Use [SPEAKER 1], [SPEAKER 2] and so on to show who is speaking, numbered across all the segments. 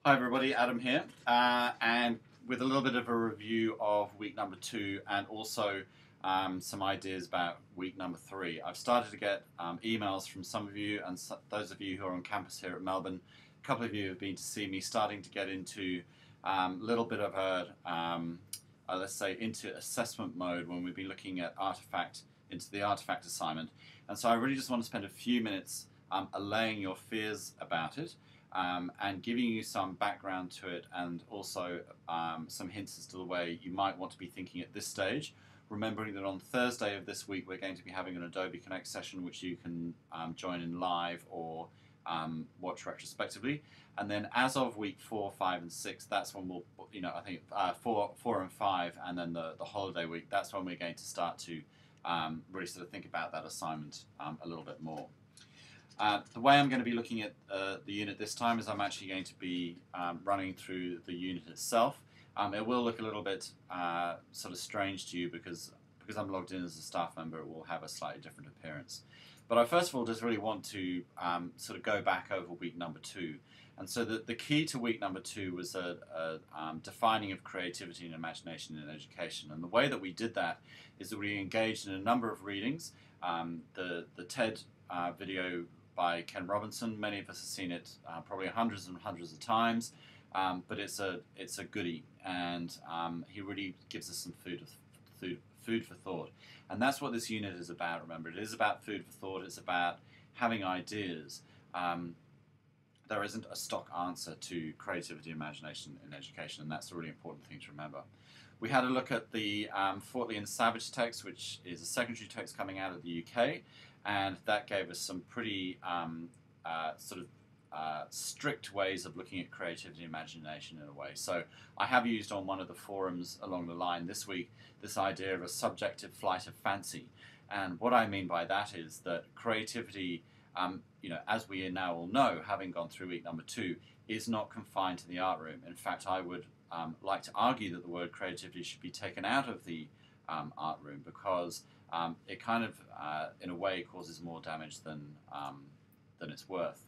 [SPEAKER 1] Hi everybody, Adam here, and with a little bit of a review of week number 2 and also some ideas about week number 3. I've started to get emails from some of you and those of you who are on campus here at Melbourne. A couple of you have been to see me starting to get into a little bit of let's say, into assessment mode when we've been looking at into the artifact assignment. And so I really just want to spend a few minutes allaying your fears about it. And giving you some background to it and also some hints as to the way you might want to be thinking at this stage. Remembering that on Thursday of this week we're going to be having an Adobe Connect session which you can join in live or watch retrospectively. And then as of week 4, 5 and 6, that's when we'll, I think 4 and 5 and then the holiday week, that's when we're going to start to really sort of think about that assignment a little bit more. The way I'm going to be looking at the unit this time is I'm actually going to be running through the unit itself. It will look a little bit sort of strange to you because I'm logged in as a staff member, it will have a slightly different appearance. But I first of all just really want to sort of go back over week number 2. And so the key to week number 2 was a defining of creativity and imagination in education. And the way that we did that is that we engaged in a number of readings. The TED video by Ken Robinson. Many of us have seen it probably hundreds and hundreds of times, but it's a goodie, and he really gives us some food for thought. And that's what this unit is about. Remember, it is about food for thought. It's about having ideas. There isn't a stock answer to creativity and imagination in education, and that's a really important thing to remember. We had a look at the Fortley and Savage text, which is a secondary text coming out of the UK, and that gave us some pretty strict ways of looking at creativity and imagination in a way. So I have used on one of the forums along the line this week this idea of a subjective flight of fancy. And what I mean by that is that creativity, as we now all know, having gone through week number 2, is not confined to the art room. In fact, I would like to argue that the word creativity should be taken out of the art room because it kind of, in a way, causes more damage than it's worth.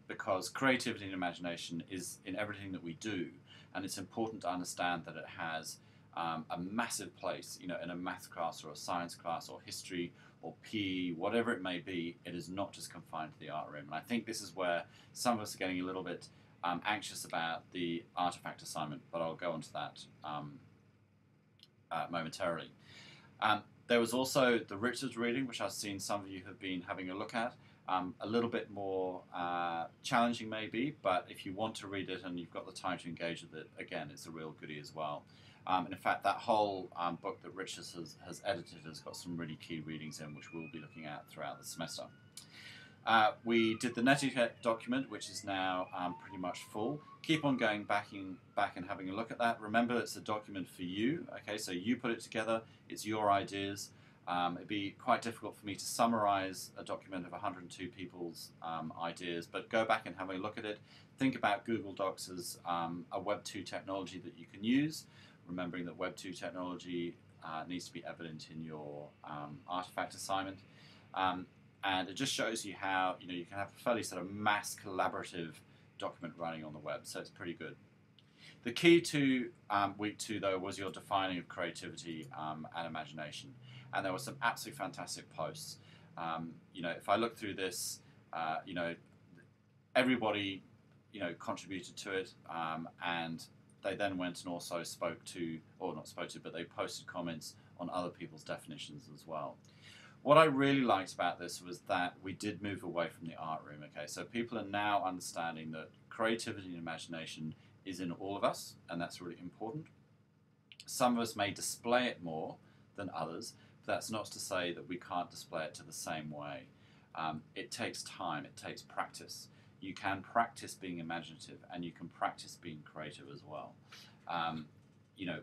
[SPEAKER 1] Because creativity and imagination is in everything that we do, and it's important to understand that it has a massive place, in a math class or a science class or history or PE, whatever it may be. It is not just confined to the art room. And I think this is where some of us are getting a little bit anxious about the artifact assignment, but I'll go on to that momentarily. There was also the Richards reading, which I've seen some of you have been having a look at. A little bit more challenging maybe, but if you want to read it and you've got the time to engage with it, again, it's a real goodie as well. And in fact, that whole book that Richards has edited has got some really key readings in, which we'll be looking at throughout the semester. We did the netiquette document, which is now pretty much full. Keep on going back and having a look at that. Remember, it's a document for you. Okay, so you put it together. It's your ideas. It'd be quite difficult for me to summarize a document of 102 people's ideas, but go back and have a look at it. Think about Google Docs as a Web 2 technology that you can use, remembering that Web 2 technology needs to be evident in your artifact assignment. And it just shows you how you can have a fairly sort of mass collaborative document running on the web, so it's pretty good. The key to week 2, though, was your defining of creativity and imagination. And there were some absolutely fantastic posts. If I look through this, everybody, contributed to it, and they then went and also spoke to, or not spoke to, but they posted comments on other people's definitions as well. What I really liked about this was that we did move away from the art room. Okay, so people are now understanding that creativity and imagination is in all of us, and that's really important. Some of us may display it more than others, but that's not to say that we can't display it to the same way. It takes time, it takes practice. You can practice being imaginative, and you can practice being creative as well.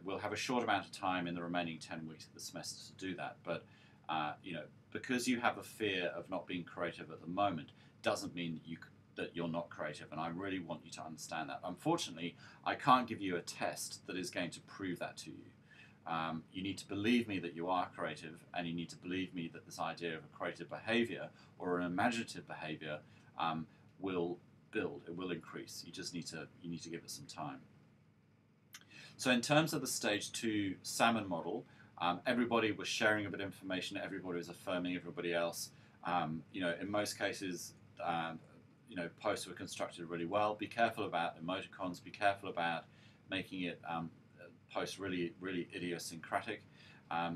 [SPEAKER 1] We'll have a short amount of time in the remaining 10 weeks of the semester to do that, but because you have a fear of not being creative at the moment doesn't mean that you're not creative, and I really want you to understand that. Unfortunately, I can't give you a test that is going to prove that to you. You need to believe me that you are creative, and you need to believe me that this idea of a creative behavior or an imaginative behavior will build. It will increase. You need to give it some time. So in terms of the stage 2 salmon model, everybody was sharing a bit of information. Everybody was affirming everybody else. In most cases, posts were constructed really well. Be careful about emoticons. Be careful about making it posts really, really idiosyncratic.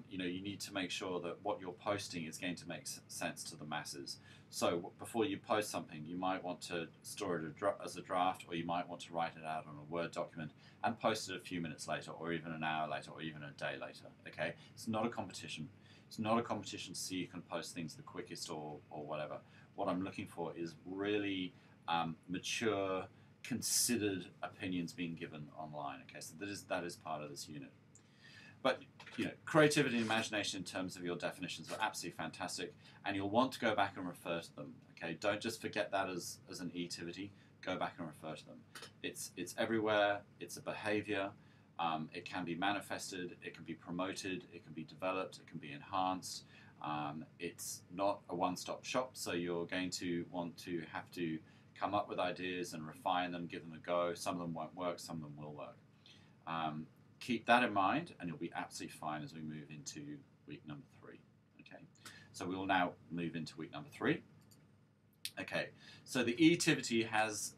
[SPEAKER 1] You need to make sure that what you're posting is going to make sense to the masses. So before you post something, you might want to store it as a draft, or you might want to write it out on a Word document and post it a few minutes later, or even an hour later, or even a day later. Okay, it's not a competition. It's not a competition to see who can post things the quickest or whatever. What I'm looking for is really mature, considered opinions being given online. Okay, so that is part of this unit. But creativity and imagination in terms of your definitions are absolutely fantastic, and you'll want to go back and refer to them. Okay, don't just forget that as an e-tivity. Go back and refer to them. It's everywhere. It's a behavior. It can be manifested. It can be promoted. It can be developed. It can be enhanced. It's not a one-stop shop, so you're going to want to have to come up with ideas and refine them, give them a go. Some of them won't work. Some of them will work. Keep that in mind, and you'll be absolutely fine as we move into week number 3. Okay, so we will now move into week number 3. Okay, so the e-tivity has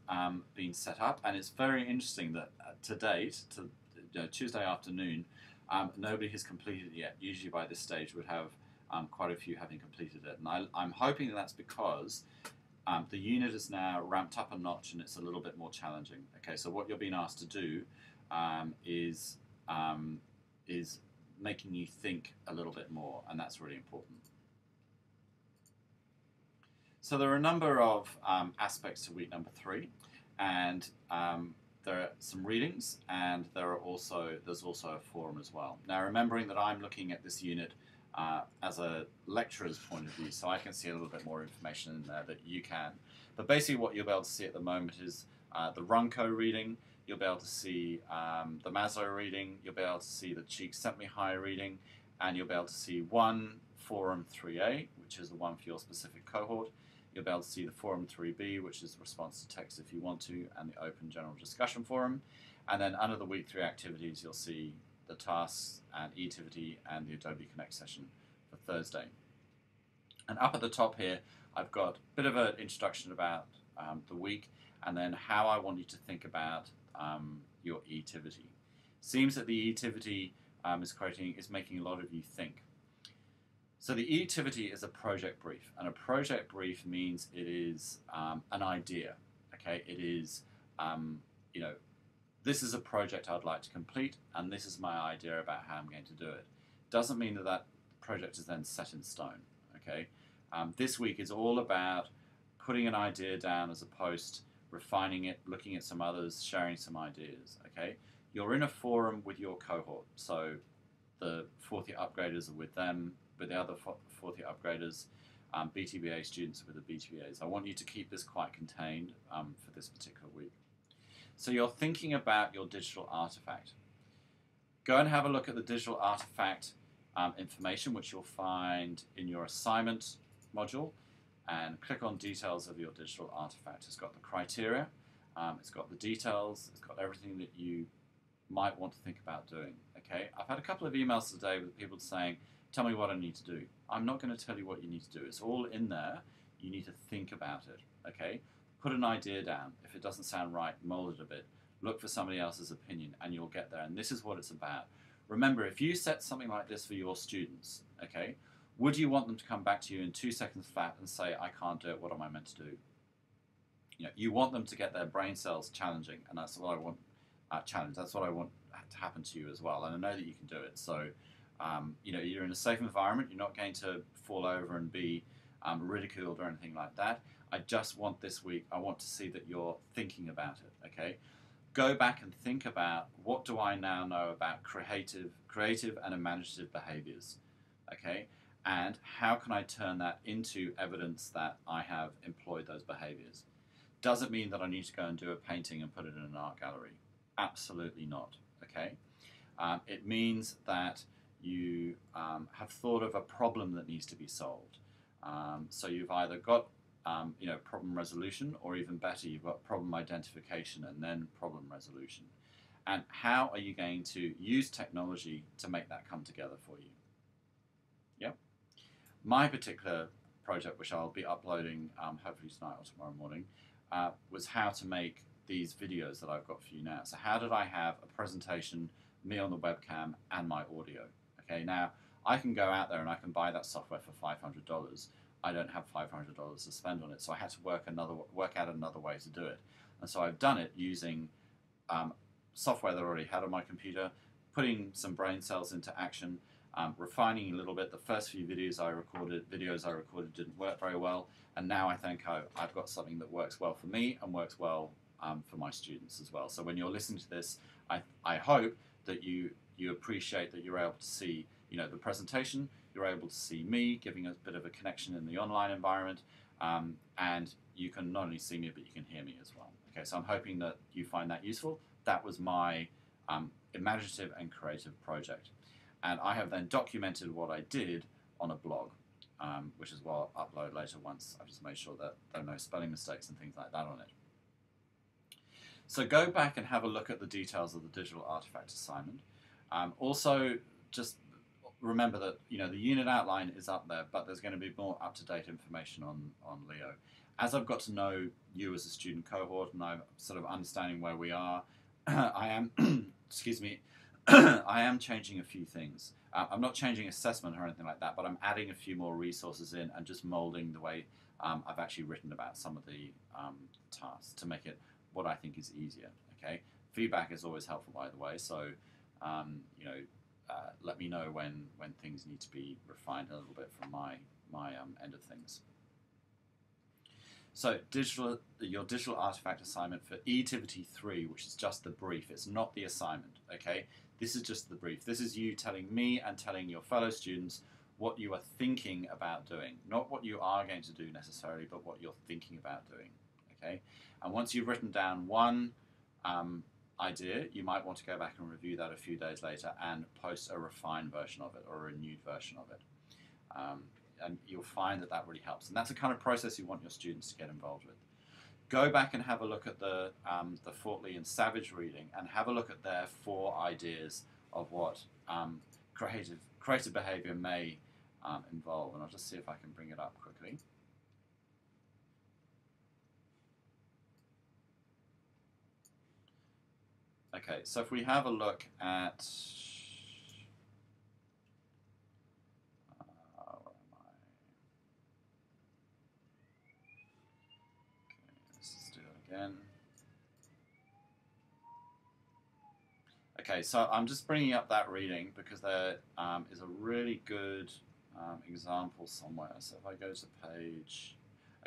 [SPEAKER 1] been set up, and it's very interesting that to date, Tuesday afternoon, nobody has completed it yet. Usually by this stage would have quite a few having completed it, and I'm hoping that's because the unit is now ramped up a notch and it's a little bit more challenging. Okay, so what you're being asked to do is making you think a little bit more, and that's really important. So there are a number of aspects to week number 3, and there are some readings, and there's also a forum as well. Now, remembering that I'm looking at this unit as a lecturer's point of view, so I can see a little bit more information in there that you can. But basically what you'll be able to see at the moment is the Runco reading. You'll be able to see the Mazo reading, you'll be able to see the Cheek Sent Me High reading, and you'll be able to see one Forum 3A, which is the one for your specific cohort. You'll be able to see the Forum 3B, which is the response to text if you want to, and the Open General Discussion Forum. And then under the Week 3 activities, you'll see the tasks and e-tivity and the Adobe Connect session for Thursday. And up at the top here, I've got a bit of an introduction about the week, and then how I want you to think about your e-tivity. Seems that the e-tivity is making a lot of you think. So the e-tivity is a project brief, and a project brief means it is an idea. Okay, it is this is a project I'd like to complete, and this is my idea about how I'm going to do it. Doesn't mean that that project is then set in stone. Okay, this week is all about putting an idea down as a post, refining it, looking at some others, sharing some ideas. Okay, you're in a forum with your cohort, so the fourth year upgraders are with them, with the other fourth year upgraders, BTBA students are with the BTBAs. I want you to keep this quite contained for this particular week. So you're thinking about your digital artifact. Go and have a look at the digital artifact information, which you'll find in your assignment module, and click on details of your digital artifact. It's got the criteria, it's got the details, it's got everything that you might want to think about doing. Okay, I've had a couple of emails today with people saying, tell me what I need to do. I'm not going to tell you what you need to do. It's all in there. You need to think about it. Okay, put an idea down. If it doesn't sound right, mold it a bit. Look for somebody else's opinion, and you'll get there. And this is what it's about. Remember, if you set something like this for your students, okay, would you want them to come back to you in 2 seconds flat and say, I can't do it, what am I meant to do? You want them to get their brain cells challenging, and that's what I want challenge. That's what I want to happen to you as well, and I know that you can do it. So, you're in a safe environment. You're not going to fall over and be ridiculed or anything like that. I just want this week, I want to see that you're thinking about it, okay? Go back and think about, what do I now know about creative and imaginative behaviors, okay? And how can I turn that into evidence that I have employed those behaviors? Does it mean that I need to go and do a painting and put it in an art gallery? Absolutely not, okay? It means that you have thought of a problem that needs to be solved. So you've either got problem resolution, or even better, you've got problem identification and then problem resolution. And how are you going to use technology to make that come together for you? Yep. My particular project, which I'll be uploading hopefully tonight or tomorrow morning, was how to make these videos that I've got for you now. So how did I have a presentation, me on the webcam, and my audio? Okay, now I can go out there and I can buy that software for $500. I don't have $500 to spend on it, so I had to work out another way to do it. And so I've done it using software that I already had on my computer, putting some brain cells into action, refining a little bit. The first few videos I recorded didn't work very well, and now I think I've got something that works well for me and works well for my students as well. So when you're listening to this, I hope that you appreciate that you're able to see the presentation, you're able to see me giving a bit of a connection in the online environment, and you can not only see me but you can hear me as well. Okay, so I'm hoping that you find that useful. That was my imaginative and creative project. And I have then documented what I did on a blog, which is what I'll upload later once I've just made sure that there are no spelling mistakes and things like that on it. So go back and have a look at the details of the digital artifact assignment. Also, just remember that the unit outline is up there, but there's going to be more up-to-date information on Leo. As I've got to know you as a student cohort and I'm sort of understanding where we are, I am, excuse me, I am changing a few things. I'm not changing assessment or anything like that, but I'm adding a few more resources in and just molding the way I've actually written about some of the tasks to make it what I think is easier. Okay, feedback is always helpful, by the way. So, let me know when things need to be refined a little bit from my end of things. So your digital artifact assignment for EDFD460, which is just the brief. It's not the assignment, okay? This is just the brief. This is you telling me and telling your fellow students what you are thinking about doing. Not what you are going to do necessarily, but what you're thinking about doing, okay? And once you've written down one idea, you might want to go back and review that a few days later and post a refined version of it or a renewed version of it. And you'll find that really helps. And that's the kind of process you want your students to get involved with. Go back and have a look at the Fortley and Savage reading and have a look at their 4 ideas of what creative behavior may involve. And I'll just see if I can bring it up quickly. Okay, so if we have a look at again. Okay, so I'm just bringing up that reading because there is a really good example somewhere. So if I go to page...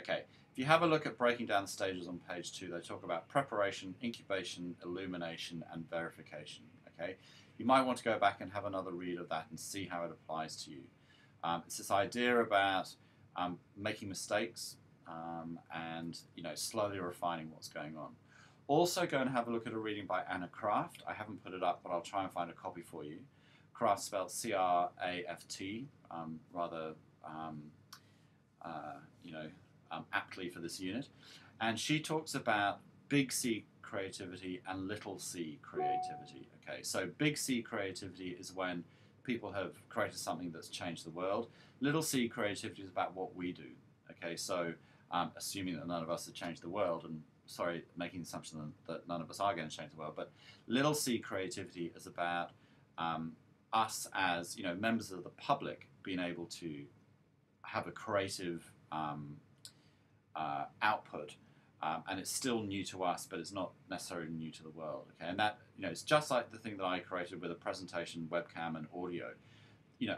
[SPEAKER 1] Okay, if you have a look at breaking down the stages on page 2, they talk about preparation, incubation, illumination, and verification. Okay, you might want to go back and have another read of that and see how it applies to you. It's this idea about making mistakes, and slowly refining what's going on. Also go and have a look at a reading by Anna Kraft. I haven't put it up, but I'll try and find a copy for you. Kraft spelled C-R-A-F-T, rather aptly for this unit. And she talks about big C creativity and little c creativity. Okay, so big C creativity is when people have created something that's changed the world. Little c creativity is about what we do. Okay, so assuming that none of us have changed the world, and sorry, making the assumption that none of us are going to change the world, but little c creativity is about us as members of the public being able to have a creative output, and it's still new to us, but it's not necessarily new to the world. Okay, and that it's just like the thing that I created with a presentation, webcam, and audio.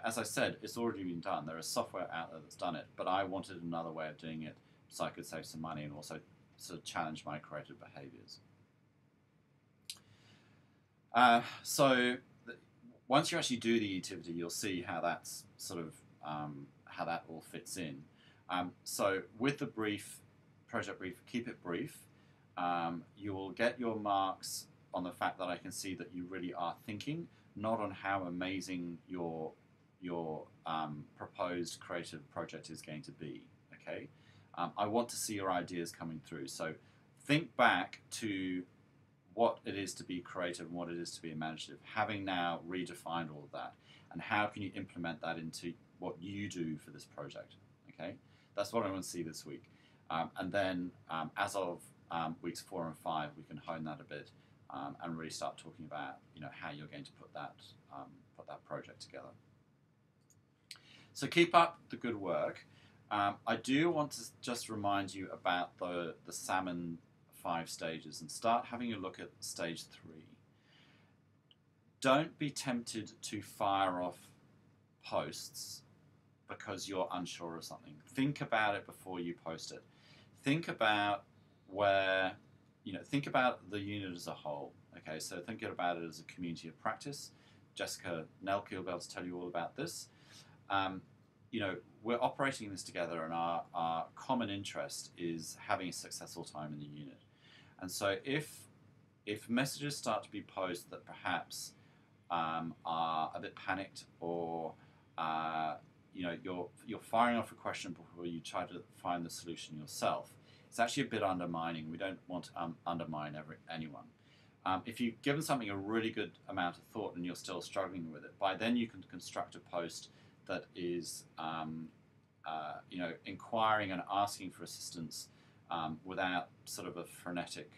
[SPEAKER 1] As I said, it's already been done. There is software out there that's done it, but I wanted another way of doing it so I could save some money and also sort of challenge my creative behaviors. So once you actually do the activity, you'll see how that's sort of how that all fits in. So with the brief, project brief, keep it brief. You will get your marks on the fact that I can see that you really are thinking, not on how amazing your proposed creative project is going to be. Okay, I want to see your ideas coming through. So think back to what it is to be creative and what it is to be imaginative, having now redefined all of that, and how can you implement that into what you do for this project. Okay, that's what I want to see this week. And then as of weeks 4 and 5, we can hone that a bit and really start talking about how you're going to put that project together. So keep up the good work. I do want to just remind you about the salmon 5 stages and start having a look at stage 3. Don't be tempted to fire off posts because you're unsure of something. Think about it before you post it. Think about think about the unit as a whole. Okay, so think about it as a community of practice. Jessica Nelke will be able to tell you all about this. We're operating this together, and our common interest is having a successful time in the unit. And so if messages start to be posted that perhaps are a bit panicked, or you're firing off a question before you try to find the solution yourself, it's actually a bit undermining. We don't want to undermine anyone. If you've given something a really good amount of thought and you're still struggling with it, by then you can construct a post that is inquiring and asking for assistance without sort of a frenetic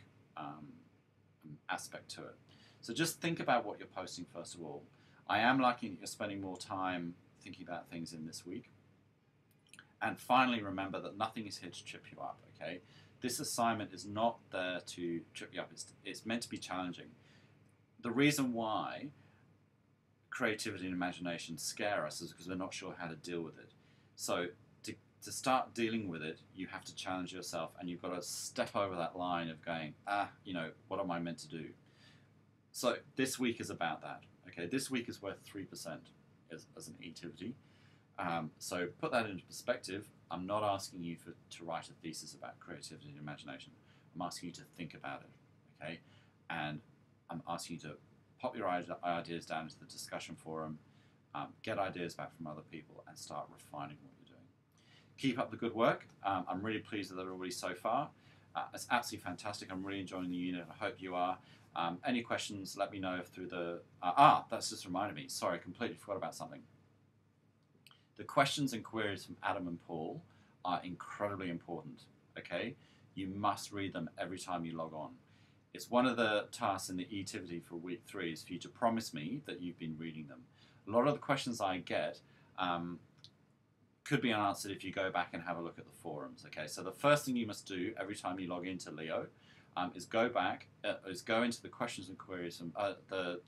[SPEAKER 1] aspect to it. So just think about what you're posting first of all. I am liking that you're spending more time thinking about things in this week. And finally, remember that nothing is here to trip you up, okay? This assignment is not there to trip you up. It's meant to be challenging. The reason why creativity and imagination scare us is because we're not sure how to deal with it. So to start dealing with it, you have to challenge yourself, and you've got to step over that line of going, what am I meant to do? So this week is about that. Okay, this week is worth 3% as an activity. So put that into perspective. I'm not asking you to write a thesis about creativity and imagination. I'm asking you to think about it, okay? And I'm asking you to pop your ideas down into the discussion forum, get ideas back from other people, and start refining what you're doing. Keep up the good work. I'm really pleased with everybody so far. It's absolutely fantastic. I'm really enjoying the unit. I hope you are. Any questions, let me know through the... that's just reminded me. Sorry, I completely forgot about something. The questions and queries from Adam and Paul are incredibly important, okay? You must read them every time you log on. It's one of the tasks in the e-tivity for week 3 is for you to promise me that you've been reading them. A lot of the questions I get could be unanswered if you go back and have a look at the forums, okay? So the first thing you must do every time you log into Leo is go into the questions and queries from the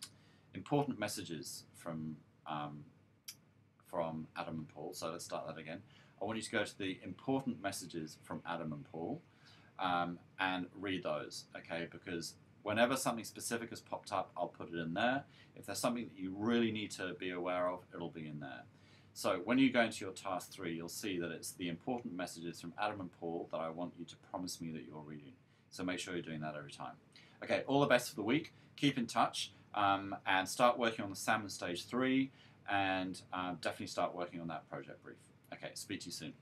[SPEAKER 1] important messages from Adam and Paul. So let's start that again. I want you to go to the important messages from Adam and Paul and read those, okay? Because whenever something specific has popped up, I'll put it in there. If there's something that you really need to be aware of, it'll be in there. So when you go into your task 3, you'll see that it's the important messages from Adam and Paul that I want you to promise me that you're reading. So make sure you're doing that every time. Okay, all the best for the week. Keep in touch and start working on the salmon stage 3, and definitely start working on that project brief. Okay, speak to you soon.